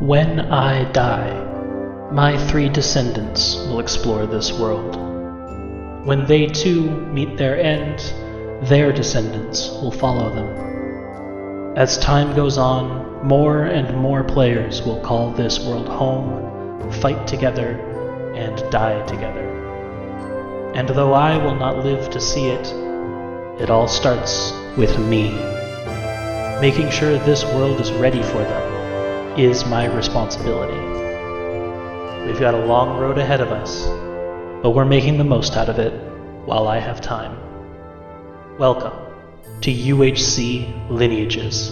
When I die, my 3 descendants will explore this world. When they too meet their end, their descendants will follow them. As time goes on, more and more players will call this world home, fight together, and die together. And though I will not live to see it, it all starts with me. Making sure this world is ready for them is my responsibility. We've got a long road ahead of us, but we're making the most out of it while I have time. Welcome to UHC Lineages.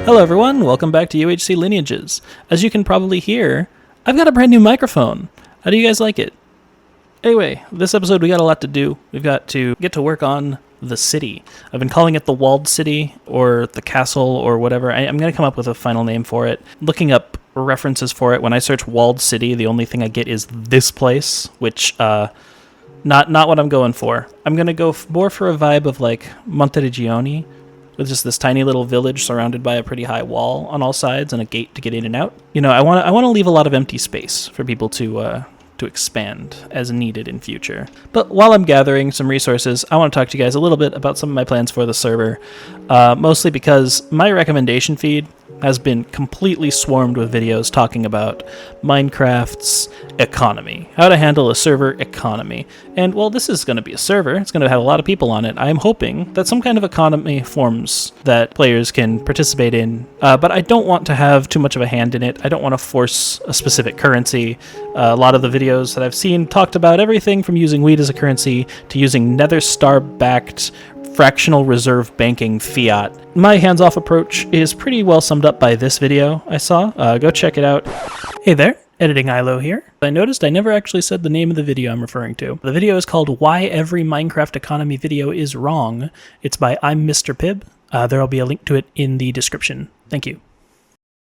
Hello everyone, welcome back to UHC Lineages. As you can probably hear, I've got a brand new microphone. How do you guys like it? Anyway, this episode we got a lot to do. We've got to get to work on the city. I've been calling it the walled city or the castle or whatever. I'm going to come up with a final name for it. Looking up references for it, when I search walled city, the only thing I get is this place, which not what I'm going for. I'm going to go more for a vibe of like Monteriggioni, with just this tiny little village surrounded by a pretty high wall on all sides and a gate to get in and out. You know, I want to leave a lot of empty space for people to expand as needed in future. But while I'm gathering some resources, I want to talk to you guys a little bit about some of my plans for the server, mostly because my recommendation feed has been completely swarmed with videos talking about Minecraft's economy, how to handle a server economy. And well, this is going to be a server. It's going to have a lot of people on it. I'm hoping that some kind of economy forms that players can participate in, but I don't want to have too much of a hand in it. I don't want to force a specific currency. A lot of the videos that I've seen talked about everything from using wheat as a currency to using Nether Star-backed fractional reserve banking fiat. My hands-off approach is pretty well summed up by this video I saw. Go check it out. Hey there, Editing Ilo here. I noticed I never actually said the name of the video I'm referring to. The video is called Why Every Minecraft Economy Video is Wrong. It's by I'm Mr. Pibb. There'll be a link to it in the description. Thank you.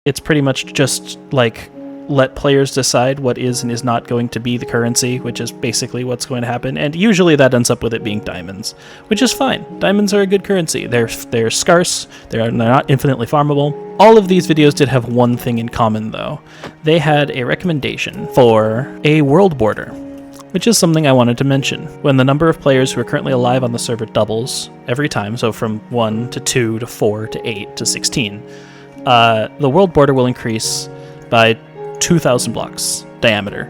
It's pretty much just like let players decide what is and is not going to be the currency, which is basically what's going to happen, and usually that ends up with it being diamonds, which is fine. Diamonds are a good currency. They're scarce, they're not infinitely farmable. All of these videos did have one thing in common though. They had a recommendation for a world border, which is something I wanted to mention. When the number of players who are currently alive on the server doubles every time, so from 1 to 2 to 4 to 8 to 16, the world border will increase by 2,000 blocks diameter.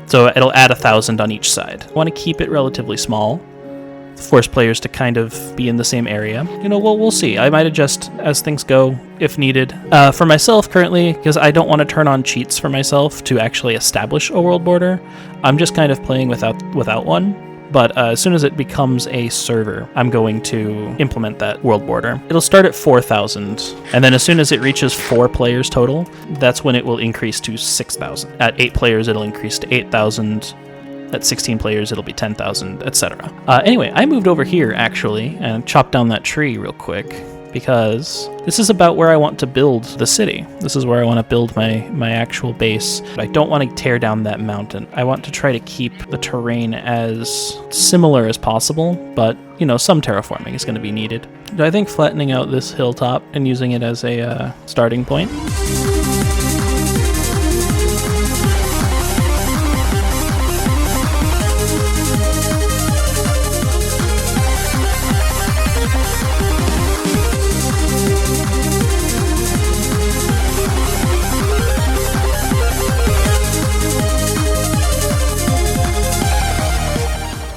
So it'll add 1,000 on each side. I want to keep it relatively small, force players to kind of be in the same area. You know, we'll see. I might adjust as things go if needed. For myself currently, because I don't want to turn on cheats for myself to actually establish a world border, I'm just kind of playing without one. But as soon as it becomes a server, I'm going to implement that world border. It'll start at 4,000, and then as soon as it reaches 4 players total, that's when it will increase to 6,000. At 8 players, it'll increase to 8,000. At 16 players, it'll be 10,000, etc. Anyway, I moved over here, actually, and chopped down that tree real quick, because this is about where I want to build the city. This is where I want to build my actual base. I don't want to tear down that mountain. I want to try to keep the terrain as similar as possible, but, you know, some terraforming is going to be needed. I think flattening out this hilltop and using it as a starting point.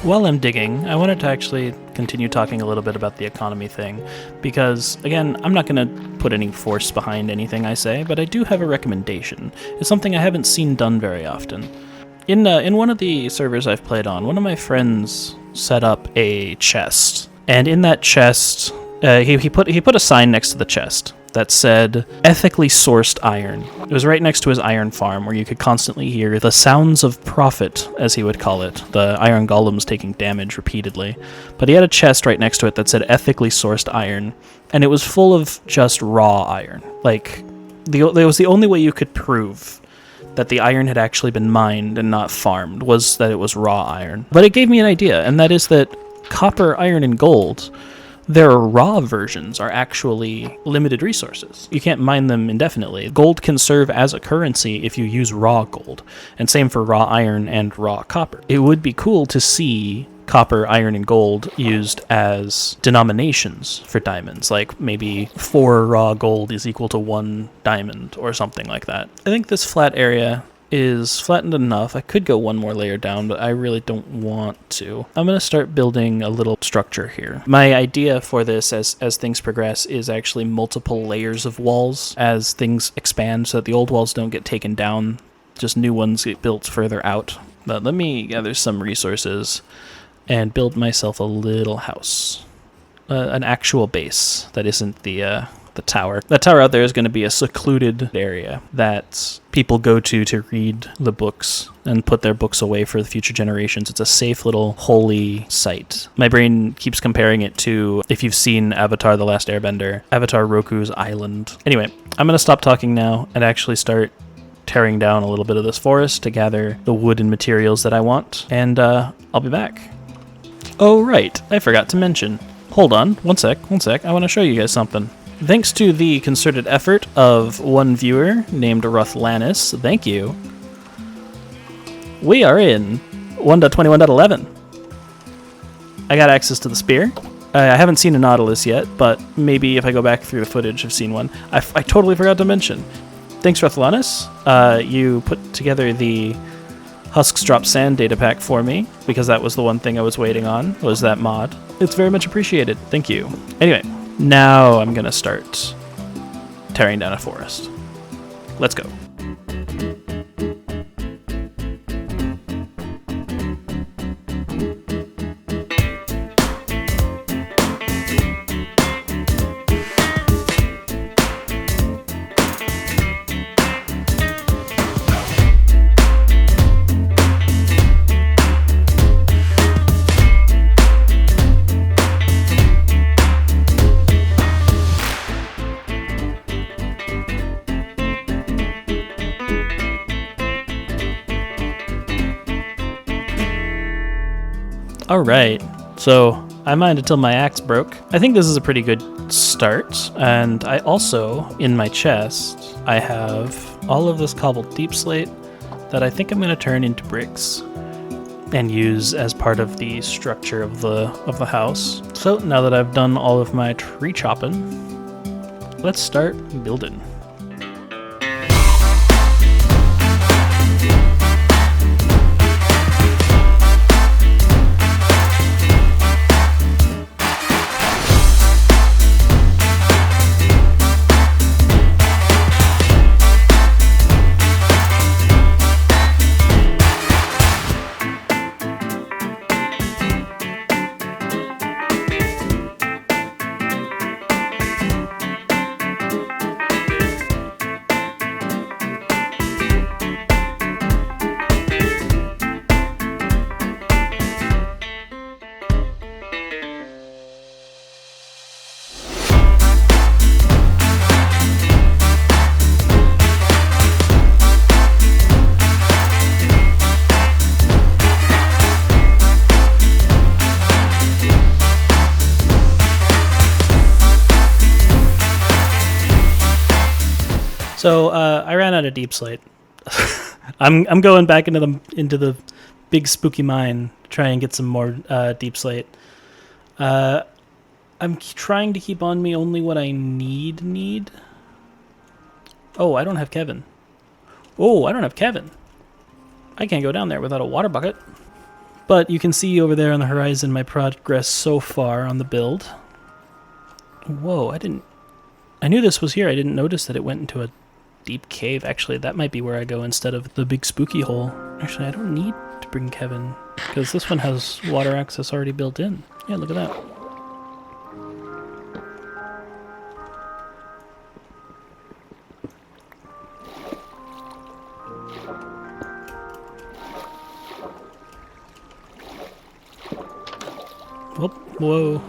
While I'm digging, I wanted to actually continue talking a little bit about the economy thing, because, again, I'm not going to put any force behind anything I say, but I do have a recommendation. It's something I haven't seen done very often. In one of the servers I've played on, one of my friends set up a chest, and in that chest, he put a sign next to the chest that said ethically sourced iron. It was right next to his iron farm, where you could constantly hear the sounds of profit, as he would call it, the iron golems taking damage repeatedly. But he had a chest right next to it that said ethically sourced iron, and it was full of just raw iron. Like, it was the only way you could prove that the iron had actually been mined and not farmed, was that it was raw iron. But it gave me an idea, and that is that copper, iron, and gold, their raw versions are actually limited resources. You can't mine them indefinitely. Gold can serve as a currency if you use raw gold, and same for raw iron and raw copper. It would be cool to see copper, iron, and gold used as denominations for diamonds, like maybe 4 raw gold is equal to 1 diamond or something like that. I think this flat area is flattened enough. I could go one more layer down, but I really don't want to. I'm going to start building a little structure here. My idea for this as things progress is actually multiple layers of walls as things expand so that the old walls don't get taken down, just new ones get built further out. But let me gather some resources and build myself a little house. An actual base that isn't the tower. That tower out there is going to be a secluded area that people go to read the books and put their books away for the future generations. It's a safe little holy site. My brain keeps comparing it to, if you've seen Avatar: The Last Airbender, Avatar Roku's island. Anyway, I'm going to stop talking now and actually start tearing down a little bit of this forest to gather the wood and materials that I want, and I'll be back. Oh right, I forgot to mention. Hold on, one sec, I want to show you guys something. Thanks to the concerted effort of one viewer named Rothlanis, thank you, we are in 1.21.11. I got access to the spear. I haven't seen a Nautilus yet, but maybe if I go back through the footage I've seen one. I totally forgot to mention. Thanks, Rothlanis. You put together the Husks Drop Sand data pack for me, because that was the one thing I was waiting on, was that mod. It's very much appreciated. Thank you. Anyway, now I'm going to start tearing down a forest. Let's go. Alright, so I mined until my axe broke. I think this is a pretty good start, and I also, in my chest, I have all of this cobbled deep slate that I think I'm going to turn into bricks and use as part of the structure of the house. So now that I've done all of my tree chopping, let's start building. So I ran out of deep slate. I'm going back into the big spooky mine to try and get some more deep slate. I'm trying to keep on me only what I need. Oh, I don't have Kevin. I can't go down there without a water bucket. But you can see over there on the horizon my progress so far on the build. Whoa, I knew this was here. I didn't notice that it went into a deep cave. Actually, that might be where I go instead of the big spooky hole. Actually, I don't need to bring Kevin, because this one has water access already built in. Yeah, look at that. Whoa.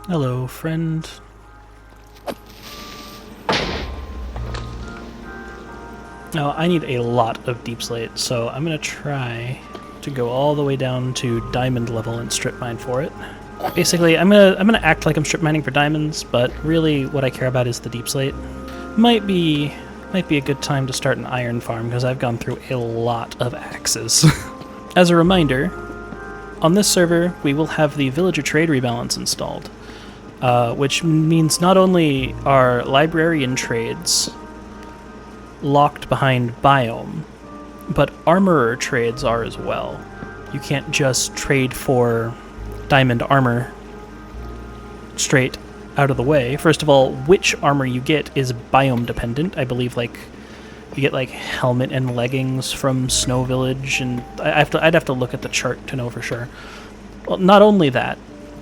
Hello, friend. Now, I need a lot of deep slate, so I'm going to try to go all the way down to diamond level and strip mine for it. Basically, I'm gonna act like I'm strip mining for diamonds, but really what I care about is the deep slate. Might be a good time to start an iron farm, because I've gone through a lot of axes. As a reminder, on this server, we will have the villager trade rebalance installed, which means not only are librarian trades locked behind biome, but armorer trades are as well. You can't just trade for diamond armor straight out of the way. First of all, which armor you get is biome dependent. I believe like you get like helmet and leggings from Snow Village, and I'd have to look at the chart to know for sure. Well, not only that,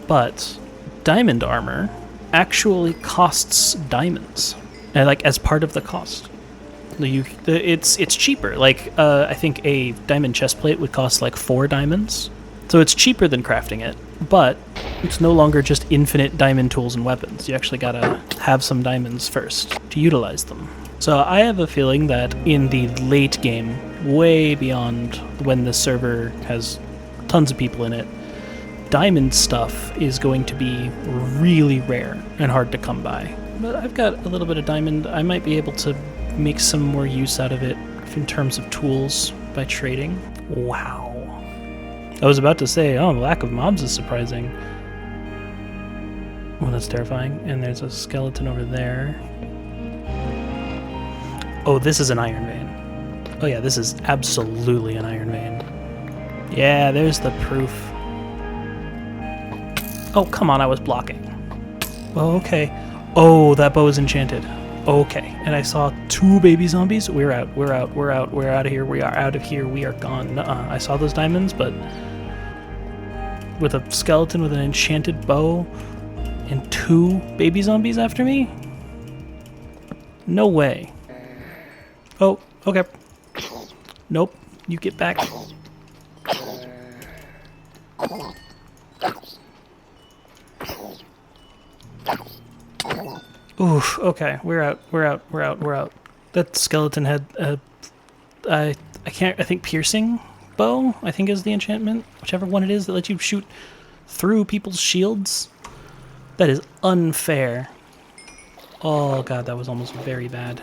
but diamond armor actually costs diamonds, and like as part of the cost. It's cheaper. Like I think a diamond chestplate would cost like 4 diamonds, so it's cheaper than crafting it. But it's no longer just infinite diamond tools and weapons. You actually gotta have some diamonds first to utilize them. So I have a feeling that in the late game, way beyond when the server has tons of people in it, diamond stuff is going to be really rare and hard to come by. But I've got a little bit of diamond. I might be able to make some more use out of it in terms of tools by trading. Wow. I was about to say, oh, the lack of mobs is surprising. Well, that's terrifying. And there's a skeleton over there. Oh, this is an iron vein. Oh yeah, this is absolutely an iron vein. Yeah, there's the proof. Oh, come on, I was blocking. Oh, okay. Oh, that bow is enchanted. Okay, and I saw 2 baby zombies. We're out, we're out, we're out, we're out of here, we are out of here, we are gone. I saw those diamonds, but with a skeleton with an enchanted bow and 2 baby zombies after me? No way. Oh, okay. Nope, you get back. Oof, okay, we're out, we're out, we're out, we're out. That skeleton had I think piercing bow, I think is the enchantment. Whichever one it is that lets you shoot through people's shields. That is unfair. Oh god, that was almost very bad.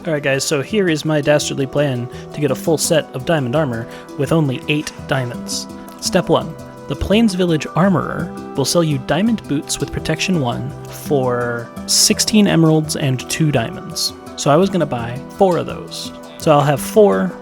Alright guys, so here is my dastardly plan to get a full set of diamond armor with only 8 diamonds. Step 1. The Plains Village Armorer will sell you diamond boots with protection 1 for 16 emeralds and 2 diamonds. So I was going to buy 4 of those. So I'll have 4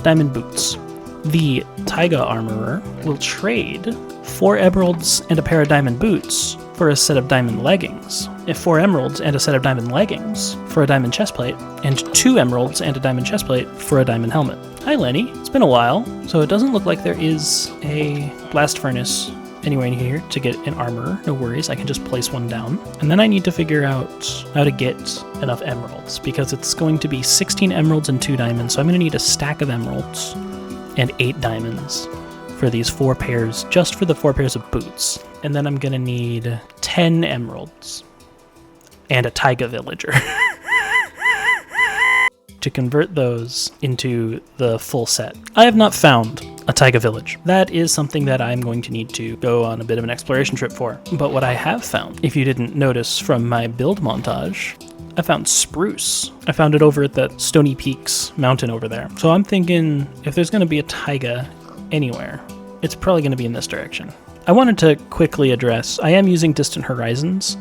diamond boots. The Taiga Armorer will trade 4 emeralds and a pair of diamond boots for a set of diamond leggings, 4 emeralds and a set of diamond leggings for a diamond chestplate, and 2 emeralds and a diamond chestplate for a diamond helmet. Hi Lenny, it's been a while. So it doesn't look like there is a blast furnace anywhere in here to get an armorer. No worries, I can just place one down. And then I need to figure out how to get enough emeralds, because it's going to be 16 emeralds and 2 diamonds, so I'm going to need a stack of emeralds and 8 diamonds for these 4 pairs, just for the 4 pairs of boots. And then I'm going to need 10 emeralds and a taiga villager to convert those into the full set. I have not found a taiga village. That is something that I'm going to need to go on a bit of an exploration trip for. But what I have found, if you didn't notice from my build montage, I found spruce. I found it over at the Stony Peaks mountain over there. So I'm thinking if there's going to be a taiga anywhere, it's probably going to be in this direction. I wanted to quickly address, I am using Distant Horizons,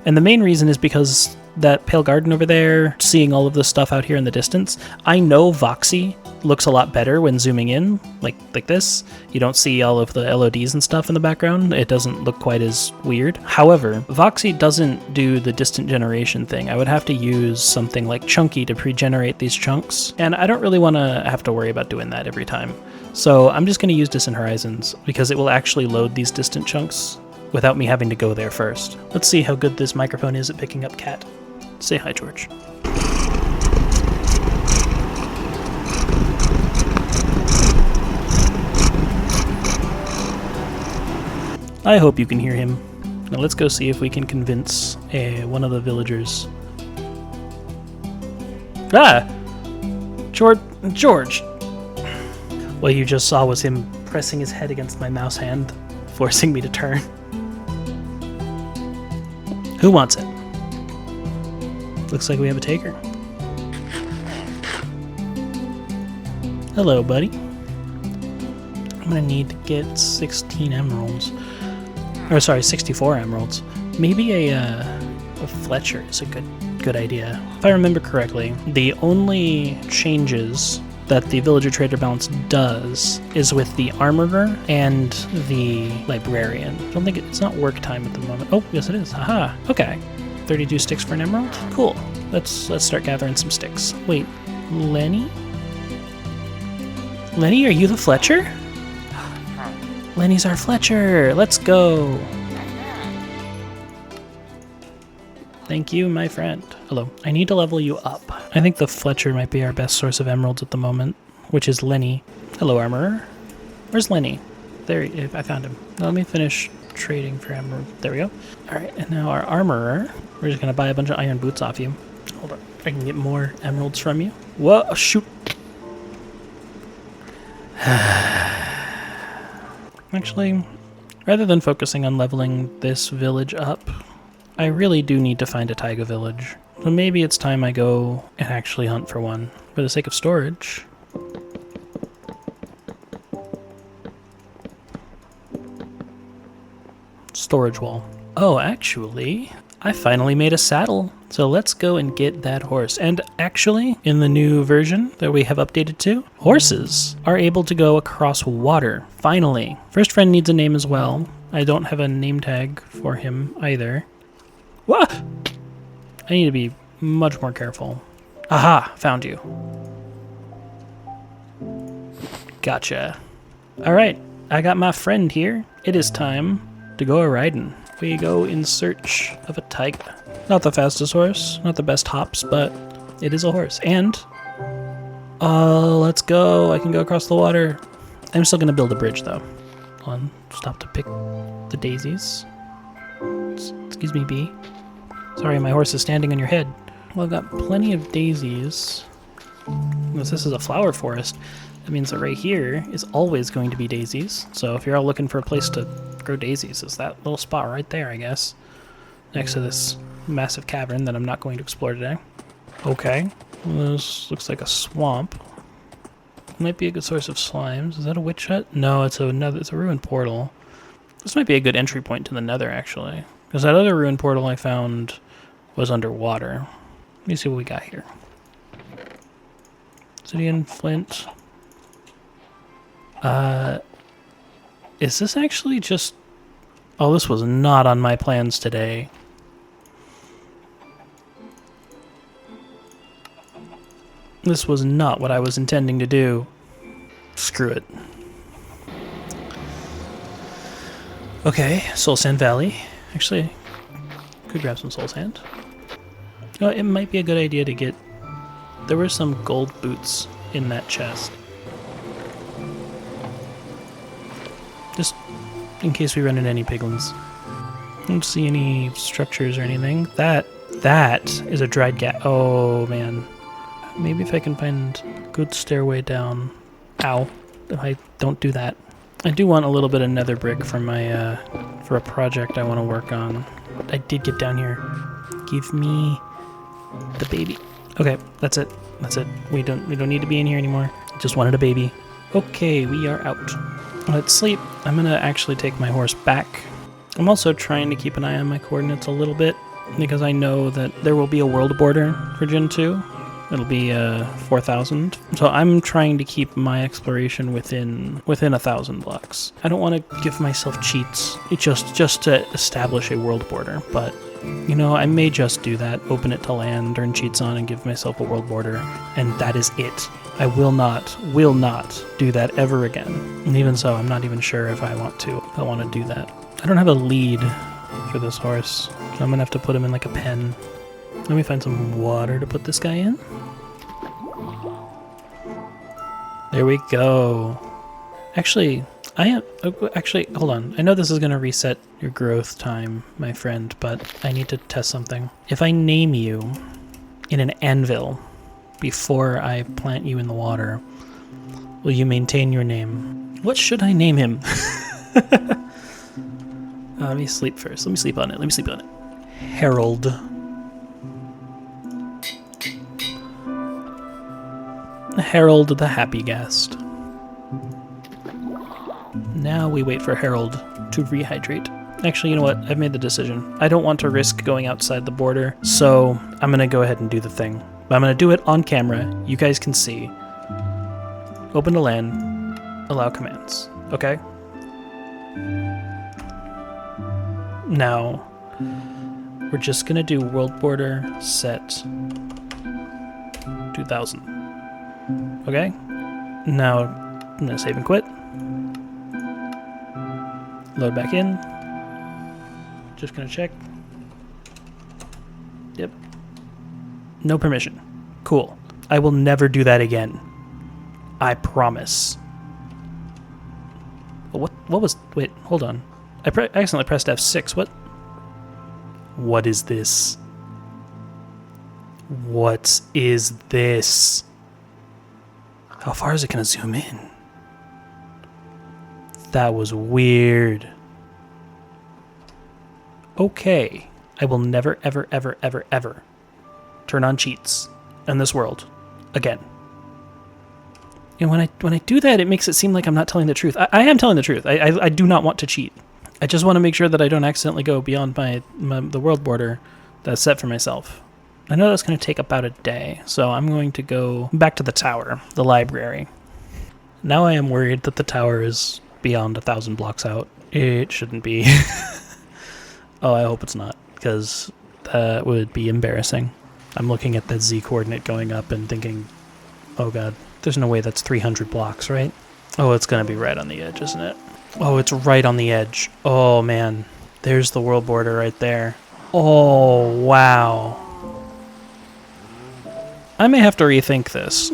and the main reason is because that Pale Garden over there, seeing all of the stuff out here in the distance, I know Voxy looks a lot better when zooming in, like this. You don't see all of the LODs and stuff in the background. It doesn't look quite as weird. However, Voxy doesn't do the distant generation thing. I would have to use something like Chunky to pre-generate these chunks, and I don't really want to have to worry about doing that every time. So I'm just going to use Distant Horizons, because it will actually load these distant chunks without me having to go there first. Let's see how good this microphone is at picking up cat. Say hi, George. I hope you can hear him. Now let's go see if we can convince one of the villagers. Ah! George! What you just saw was him pressing his head against my mouse hand, forcing me to turn. Who wants it? Looks like we have a taker. Hello, buddy. I'm gonna need to get 16 emeralds. Or sorry, 64 emeralds. Maybe a Fletcher is a good idea. If I remember correctly, the only changes that the villager trader balance does is with the armorer and the librarian. I don't think it's not work time at the moment. Oh, yes it is. Haha. Okay. 32 sticks for an emerald. Cool. Let's start gathering some sticks. Wait, Lenny? Lenny, are you the Fletcher? Lenny's our Fletcher. Let's go. Thank you, my friend. Hello. I need to level you up. I think the Fletcher might be our best source of emeralds at the moment, which is Lenny. Hello, armorer. Where's Lenny? There, I found him. Now let me finish trading for emerald. There we go. All right, and now our armorer. We're just gonna buy a bunch of iron boots off you. Hold on, I can get more emeralds from you. Whoa, shoot. Actually, rather than focusing on leveling this village up, I really do need to find a taiga village. So maybe it's time I go and actually hunt for one, for the sake of storage. Storage wall. Oh, actually, I finally made a saddle. So let's go and get that horse. And actually, in the new version that we have updated to, horses are able to go across water. Finally. First friend needs a name as well. I don't have a name tag for him either. Whoa! I need to be much more careful. Aha! Found you. Gotcha. Alright, I got my friend here. It is time to go a-riding. We go in search of a taiga. Not the fastest horse, not the best hops, but it is a horse. And, let's go. I can go across the water. I'm still gonna build a bridge though. Hold on, stop to pick the daisies. Excuse me, bee. Sorry, my horse is standing on your head. Well, I've got plenty of daisies. Unless this is a flower forest, that means that right here is always going to be daisies. So if you're all looking for a place to grow daisies, it's that little spot right there, I guess. Next to this massive cavern that I'm not going to explore today. Okay, well, this looks like a swamp. Might be a good source of slimes. Is that a witch hut? No, it's a ruined portal. This might be a good entry point to the nether, actually. Because that other ruined portal I found was underwater. Let me see what we got here. Obsidian, flint. Is this actually just... Oh, this was not on my plans today. This was not what I was intending to do. Screw it. Okay, Soul Sand Valley. Actually, could grab some soul sand. Oh, it might be a good idea to get... There were some gold boots in that chest. Just in case we run into any piglins. I don't see any structures or anything. That is a dried gat. Oh, man. Maybe if I can find a good stairway down. Ow. I don't do that. I do want a little bit of nether brick for my, for a project I want to work on. I did get down here. Give me the baby. Okay, that's it. That's it. We don't need to be in here anymore. Just wanted a baby. Okay, we are out. Let's sleep. I'm gonna actually take my horse back. I'm also trying to keep an eye on my coordinates a little bit because I know that there will be a world border for Gen 2. It'll be 4,000. So I'm trying to keep my exploration within 1,000 blocks. I don't want to give myself cheats just to establish a world border, but you know, I may just do that, open it to land, turn cheats on, and give myself a world border, and that is it. I will not do that ever again. And even so, I'm not even sure if I want to do that. I don't have a lead for this horse, so I'm gonna have to put him in like a pen. Let me find some water to put this guy in. There we go. Actually, I am... actually, hold on. I know this is going to reset your growth time, my friend, but I need to test something. If I name you in an anvil before I plant you in the water, will you maintain your name? What should I name him? Let me sleep first. Let me sleep on it. Harold. Harold the Happy Guest. Now we wait for Harold to rehydrate. Actually, you know what? I've made the decision. I don't want to risk going outside the border, so I'm going to go ahead and do the thing. But I'm going to do it on camera. You guys can see. Open to LAN. Allow commands. Okay? Now, we're just going to do world border set 2000. Okay? Now, I'm going to save and quit. Load back in. Just gonna check. Yep. No permission. Cool. I will never do that again. I promise. What was... Wait, hold on. I accidentally pressed F6. What is this? What is this? How far is it gonna zoom in? That was weird. Okay. I will never, ever, ever, ever, ever turn on cheats in this world again. And when I do that, it makes it seem like I'm not telling the truth. I am telling the truth. I do not want to cheat. I just want to make sure that I don't accidentally go beyond the world border that's set for myself. I know that's going to take about a day, so I'm going to go back to the tower, the library. Now I am worried that the tower is beyond 1,000 blocks out. It shouldn't be. Oh, I hope it's not, because that would be embarrassing. I'm looking at the Z coordinate going up and thinking, oh god, there's no way that's 300 blocks, right? Oh, it's going to be right on the edge, isn't it? Oh, it's right on the edge. Oh man, there's the world border right there. Oh, wow. I may have to rethink this.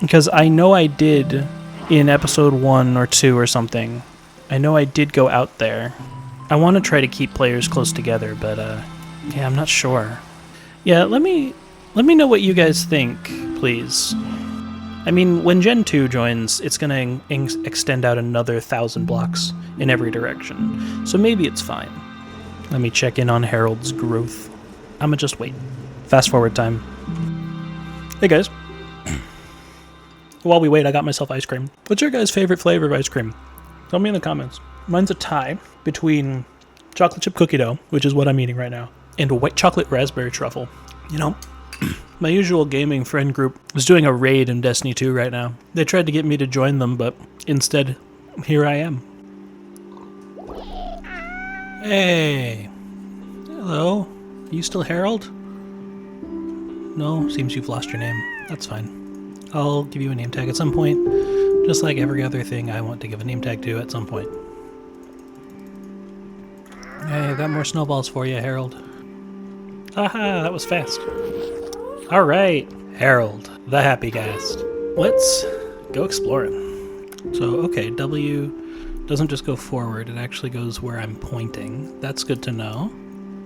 Because I know I did in episode 1 or 2 or something. I know I did go out there. I want to try to keep players close together, but yeah, I'm not sure. Yeah, let me know what you guys think, please. I mean, when Gen 2 joins, it's going to extend out another 1,000 blocks in every direction. So maybe it's fine. Let me check in on Harold's growth. I'ma just wait. Fast forward time. Hey guys. While we wait, I got myself ice cream. What's your guys' favorite flavor of ice cream? Tell me in the comments. Mine's a tie between chocolate chip cookie dough, which is what I'm eating right now, and white chocolate raspberry truffle. You know, my usual gaming friend group is doing a raid in Destiny 2 right now. They tried to get me to join them, but instead, here I am. Hey. Hello. Are you still Harold? No, seems you've lost your name. That's fine. I'll give you a name tag at some point, just like every other thing I want to give a name tag to at some point. Hey, I got more snowballs for you, Harold. Aha, that was fast. Alright, Harold, the Happy Guest. Let's go exploring. So, okay, W doesn't just go forward, it actually goes where I'm pointing. That's good to know.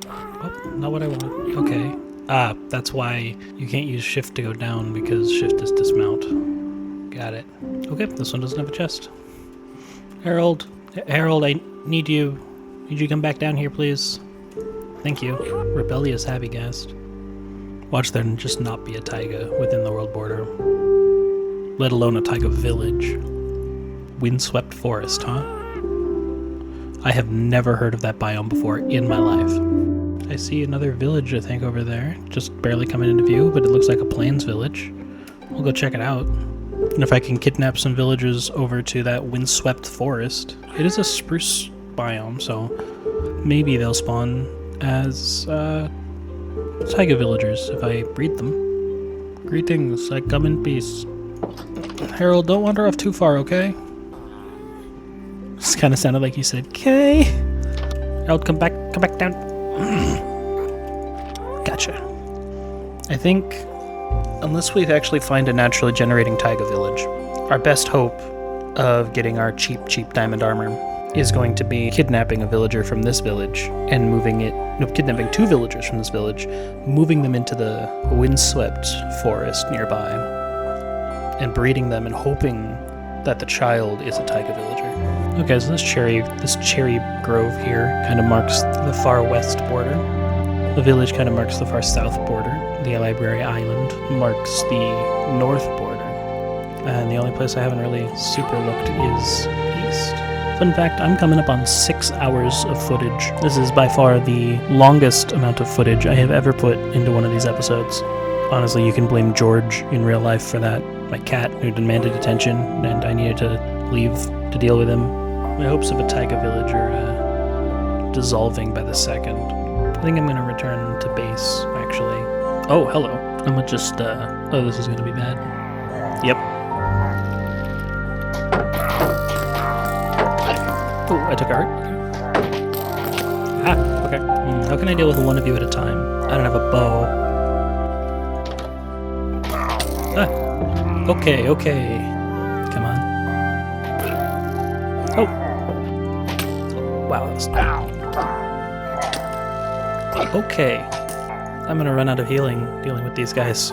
Oh, not what I want. Okay. Ah, that's why you can't use shift to go down, because shift is dismount. Got it. Okay, this one doesn't have a chest. Harold, I need you. Need you to come back down here, please. Thank you. Rebellious Happy Guest. Watch there just not be a taiga within the world border. Let alone a taiga village. Windswept forest, huh? I have never heard of that biome before in my life. I see another village, I think, over there. Just barely coming into view, but it looks like a plains village. We'll go check it out. And if I can kidnap some villagers over to that windswept forest. It is a spruce biome, so maybe they'll spawn as taiga villagers if I breed them. Greetings, I come in peace. Harold, don't wander off too far, okay? This kind of sounded like you said, "Okay." Harold, come back down. Gotcha. I think, unless we actually find a naturally generating taiga village, our best hope of getting our cheap diamond armor is going to be kidnapping a villager from this village and kidnapping 2 villagers from this village, moving them into the windswept forest nearby, and breeding them and hoping that the child is a taiga villager. Okay, so this cherry grove here kind of marks the far west border. The village kind of marks the far south border. The library island marks the north border. And the only place I haven't really super looked is east. Fun fact, I'm coming up on 6 hours of footage. This is by far the longest amount of footage I have ever put into one of these episodes. Honestly, you can blame George in real life for that. My cat who demanded attention, and I needed to leave to deal with him. My hopes of a taiga village are dissolving by the second. I think I'm going to return to base, actually. Oh, hello. I'm going to just, oh, this is going to be bad. Yep. Oh, I took a heart. Ah, okay. How can I deal with one of you at a time? I don't have a bow. Ah. Okay. Come on. Oh. Wow, that was... Okay. I'm gonna run out of healing dealing with these guys.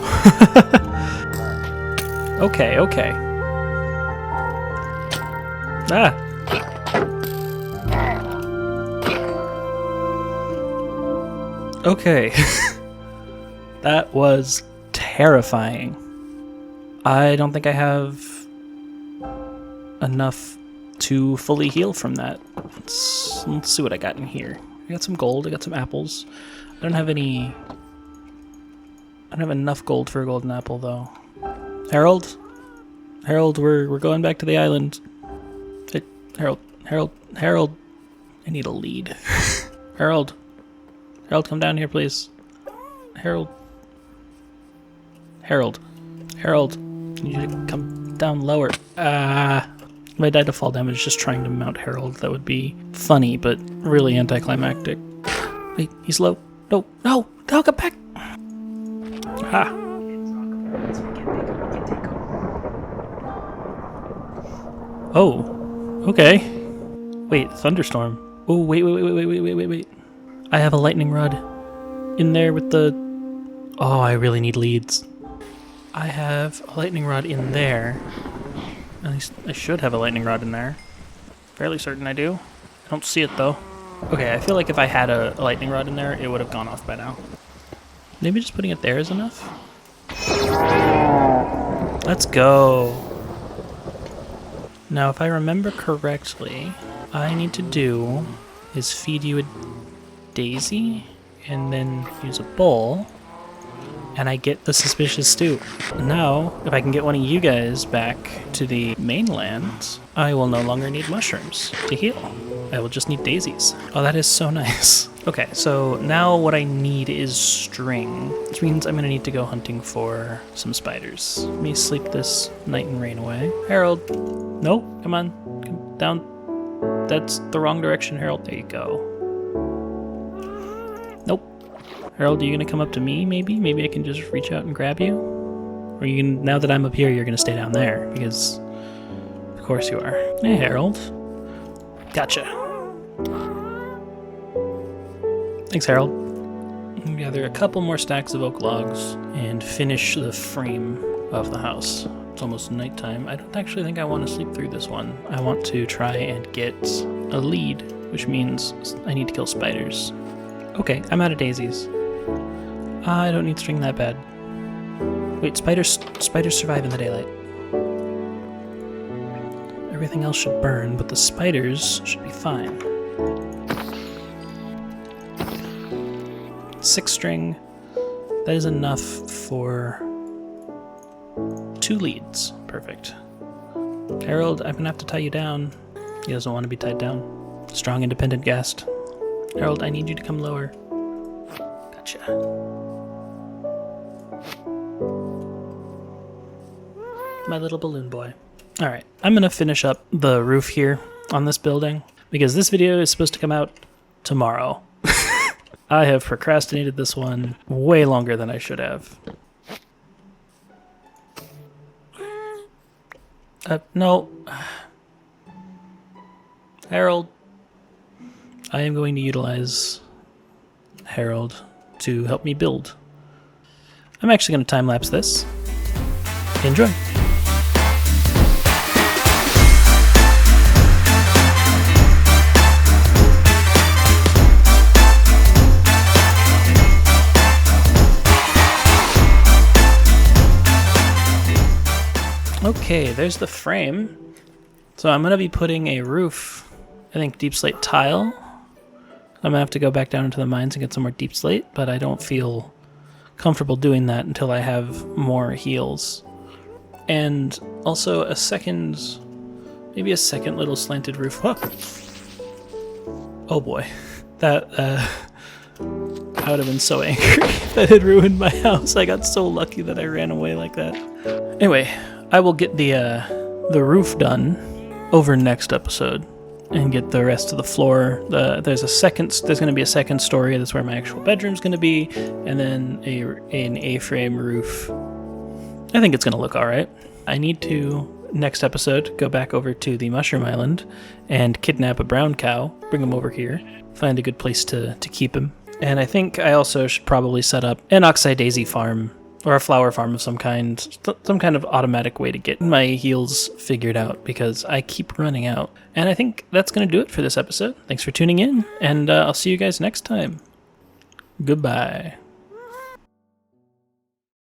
Okay. Ah. Okay. That was terrifying. I don't think I have enough to fully heal from that. Let's see what I got in here. I got some gold, I got some apples. I don't have enough gold for a golden apple though. Harold, we're going back to the island. Hey, Harold, I need a lead. Harold, come down here, please. Harold, I need you to come down lower. If I died to fall damage just trying to mount Harold, that would be funny, but really anticlimactic. Wait, he's low. No, come back! Ah. Oh, okay. Wait, thunderstorm. Oh, wait. I have a lightning rod in there with the... Oh, I really need leads. I have a lightning rod in there. At least I should have a lightning rod in there. Fairly certain I do. I don't see it though. Okay, I feel like if I had a lightning rod in there, it would have gone off by now. Maybe just putting it there is enough? Let's go. Now, if I remember correctly, all I need to do is feed you a daisy, and then use a bowl, and I get the suspicious stew. Now, if I can get one of you guys back to the mainland, I will no longer need mushrooms to heal. I will just need daisies. Oh, that is so nice. Okay, so now what I need is string, which means I'm gonna need to go hunting for some spiders. Let me sleep this night and rain away. Harold, no, come on, come down. That's the wrong direction, Harold. There you go. Nope. Harold, are you gonna come up to me, maybe? Maybe I can just reach out and grab you? Or you can, now that I'm up here, you're gonna stay down there, because of course you are. Hey, Harold. Gotcha. Thanks, Harold. Gather a couple more stacks of oak logs and finish the frame of the house. It's almost nighttime. I don't actually think I want to sleep through this one. I want to try and get a lead, which means I need to kill spiders. Okay, I'm out of daisies. I don't need string that bad. Wait, spiders survive in the daylight. Everything else should burn, but the spiders should be fine. 6 string. That is enough for 2 leads. Perfect. Harold, I'm gonna have to tie you down. He doesn't want to be tied down. Strong, independent guest. Harold, I need you to come lower. Gotcha. My little balloon boy. Alright, I'm gonna finish up the roof here on this building, because this video is supposed to come out tomorrow. I have procrastinated this one way longer than I should have. No. Harold. I am going to utilize Harold to help me build. I'm actually going to time-lapse this. Enjoy. Okay, there's the frame. So I'm going to be putting a roof, I think deep slate tile. I'm going to have to go back down into the mines and get some more deep slate, but I don't feel comfortable doing that until I have more heals. And also a second, maybe a second little slanted roof. Huh. Oh boy, that I would have been so angry if that had ruined my house. I got so lucky that I ran away like that. Anyway, I will get the roof done over next episode and get the rest of the floor. There's going to be a second story. That's where my actual bedroom's going to be, and then an A-frame roof. I think it's going to look all right. I need to, next episode, go back over to the Mushroom Island and kidnap a brown cow, bring him over here, find a good place to keep him. And I think I also should probably set up an Oxeye Daisy farm, or a flower farm of some kind of automatic way to get my heals figured out, because I keep running out. And I think that's going to do it for this episode. Thanks for tuning in, and I'll see you guys next time. Goodbye.